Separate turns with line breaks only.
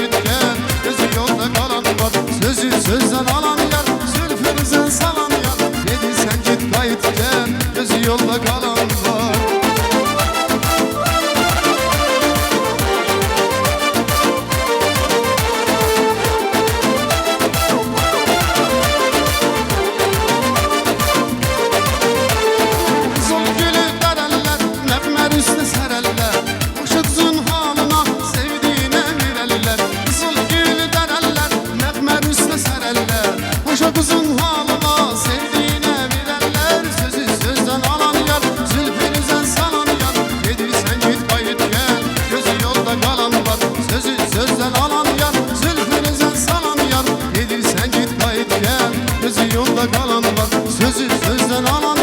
kayıt gel, gözü yolda kalan var. Sözü sözden alan yar, zülfünüze salan yar. Dedi sen git kayıt gel, gözü yolda kalan var. Kızın halına sevdiğine bilenler, sözü sözden alan yar, zülfünüze salan yar. Dedi sen git kayıt gel, gözü yolda kalan var. Sözü sözden alan yar, zülfünüze salan yar. Dedi sen git kayıt gel, gözü yolda kalan var. Sözü sözden alan